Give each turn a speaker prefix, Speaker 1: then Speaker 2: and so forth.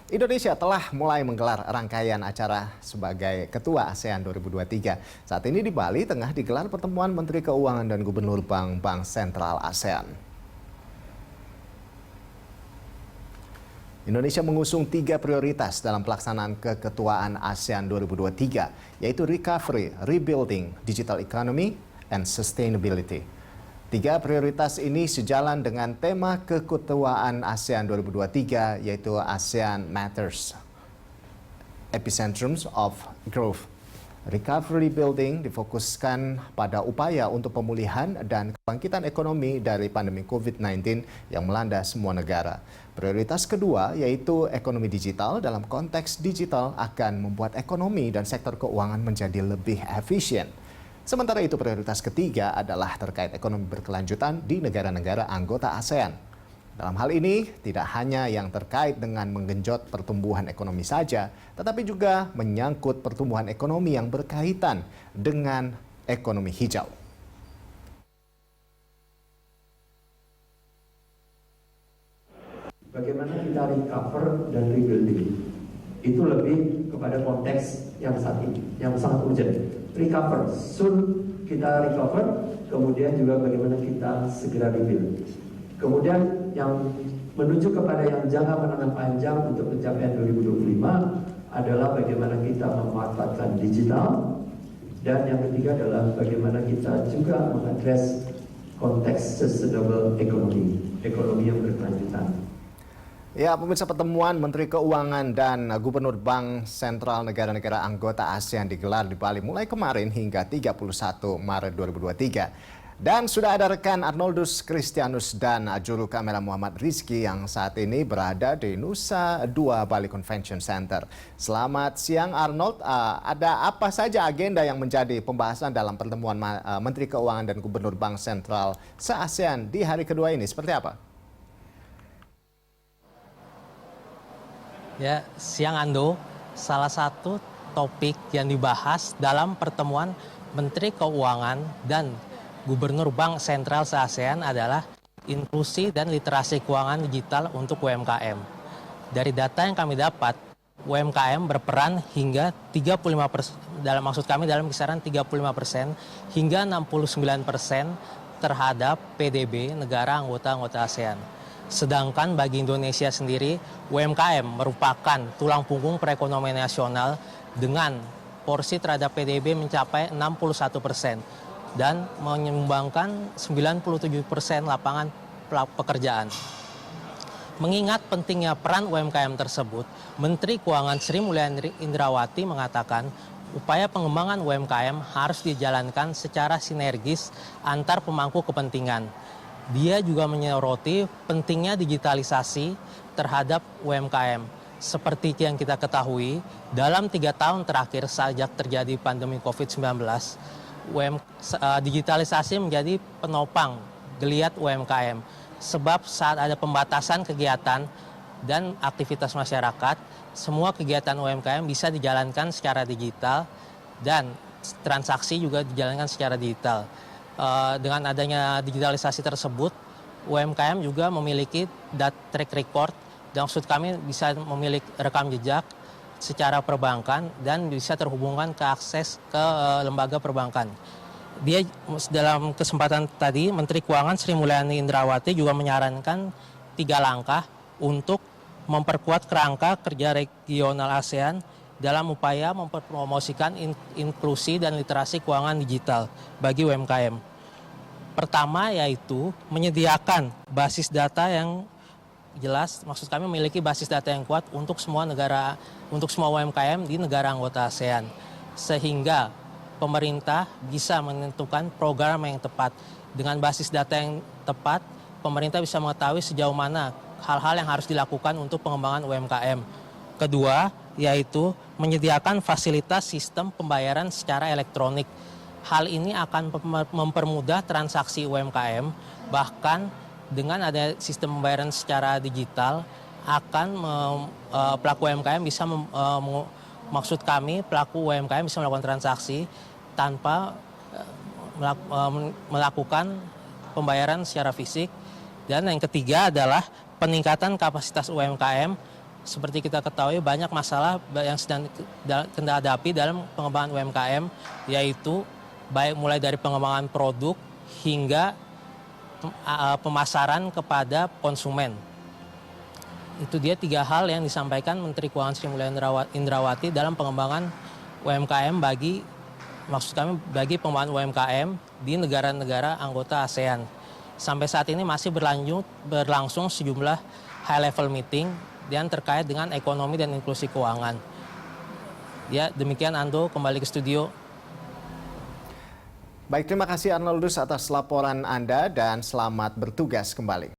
Speaker 1: Indonesia telah mulai menggelar rangkaian acara sebagai Ketua ASEAN 2023. Saat ini di Bali tengah digelar pertemuan Menteri Keuangan dan Gubernur Bank Sentral ASEAN. Indonesia mengusung 3 prioritas dalam pelaksanaan keketuaan ASEAN 2023, yaitu Recovery, Rebuilding, Digital Economy, and Sustainability. 3 prioritas ini sejalan dengan tema keketuaan ASEAN 2023, yaitu ASEAN Matters, Epicentrums of Growth. Recovery Building difokuskan pada upaya untuk pemulihan dan kebangkitan ekonomi dari pandemi COVID-19 yang melanda semua negara. Prioritas kedua yaitu ekonomi digital. Dalam konteks digital akan membuat ekonomi dan sektor keuangan menjadi lebih efisien. Sementara itu prioritas ketiga adalah terkait ekonomi berkelanjutan di negara-negara anggota ASEAN. Dalam hal ini tidak hanya yang terkait dengan menggenjot pertumbuhan ekonomi saja, tetapi juga menyangkut pertumbuhan ekonomi yang berkaitan dengan ekonomi hijau.
Speaker 2: Bagaimana kita recover dan rebuilding? Itu lebih kepada konteks yang saat ini, yang sangat urgent. Recover, soon kita recover, kemudian juga bagaimana kita segera rebuild. Kemudian yang menuju kepada yang jangka menengah panjang untuk pencapaian 2025 adalah bagaimana kita memanfaatkan digital, dan yang ketiga adalah bagaimana kita juga mengadres konteks sustainable economy, ekonomi yang berkelanjutan.
Speaker 1: Ya, pemirsa, pertemuan Menteri Keuangan dan Gubernur Bank Sentral negara-negara anggota ASEAN digelar di Bali mulai kemarin hingga 31 Maret 2023. Dan sudah ada rekan Arnoldus Christianus dan juru kamera Muhammad Rizky yang saat ini berada di Nusa Dua Bali Convention Center. Selamat siang Arnold, ada apa saja agenda yang menjadi pembahasan dalam pertemuan Menteri Keuangan dan Gubernur Bank Sentral se-ASEAN di hari kedua ini? Seperti apa?
Speaker 3: Ya, siang Ando, salah satu topik yang dibahas dalam pertemuan Menteri Keuangan dan Gubernur Bank Sentral se-ASEAN adalah inklusi dan literasi keuangan digital untuk UMKM. Dari data yang kami dapat, UMKM berperan hingga 35%, dalam kisaran 35% hingga 69% terhadap PDB negara anggota ASEAN. Sedangkan bagi Indonesia sendiri, UMKM merupakan tulang punggung perekonomian nasional dengan porsi terhadap PDB mencapai 61% dan menyumbangkan 97% lapangan pekerjaan. Mengingat pentingnya peran UMKM tersebut, Menteri Keuangan Sri Mulyani Indrawati mengatakan upaya pengembangan UMKM harus dijalankan secara sinergis antar pemangku kepentingan. Dia juga menyoroti pentingnya digitalisasi terhadap UMKM. Seperti yang kita ketahui, dalam 3 tahun terakhir sejak terjadi pandemi COVID-19, digitalisasi menjadi penopang geliat UMKM. Sebab saat ada pembatasan kegiatan dan aktivitas masyarakat, semua kegiatan UMKM bisa dijalankan secara digital dan transaksi juga dijalankan secara digital. Dengan adanya digitalisasi tersebut, UMKM juga memiliki track record, dan maksud kami bisa memiliki rekam jejak secara perbankan dan bisa terhubungkan ke akses ke lembaga perbankan. Dia dalam kesempatan tadi, Menteri Keuangan Sri Mulyani Indrawati juga menyarankan 3 langkah untuk memperkuat kerangka kerja regional ASEAN dalam upaya mempromosikan inklusi dan literasi keuangan digital bagi UMKM. Pertama yaitu menyediakan basis data yang jelas, maksud kami memiliki basis data yang kuat untuk semua negara, untuk semua UMKM di negara anggota ASEAN. Sehingga pemerintah bisa menentukan program yang tepat. Dengan basis data yang tepat, pemerintah bisa mengetahui sejauh mana hal-hal yang harus dilakukan untuk pengembangan UMKM. Kedua, yaitu menyediakan fasilitas sistem pembayaran secara elektronik. Hal ini akan mempermudah transaksi UMKM, bahkan dengan ada sistem pembayaran secara digital, pelaku UMKM bisa, maksud kami pelaku UMKM bisa melakukan transaksi tanpa melakukan pembayaran secara fisik. Dan yang ketiga adalah peningkatan kapasitas UMKM seperti kita ketahui banyak masalah yang sedang kita hadapi dalam pengembangan UMKM, yaitu baik mulai dari pengembangan produk hingga pemasaran kepada konsumen. Itu dia 3 hal yang disampaikan Menteri Keuangan Sri Mulyani Indrawati dalam pengembangan UMKM bagi pengembangan UMKM di negara-negara anggota ASEAN. Sampai saat ini masih berlangsung sejumlah high level meeting yang terkait dengan ekonomi dan inklusi keuangan. Ya, demikian Ando, kembali ke studio.
Speaker 1: Baik, terima kasih Arnoldus atas laporan Anda dan selamat bertugas kembali.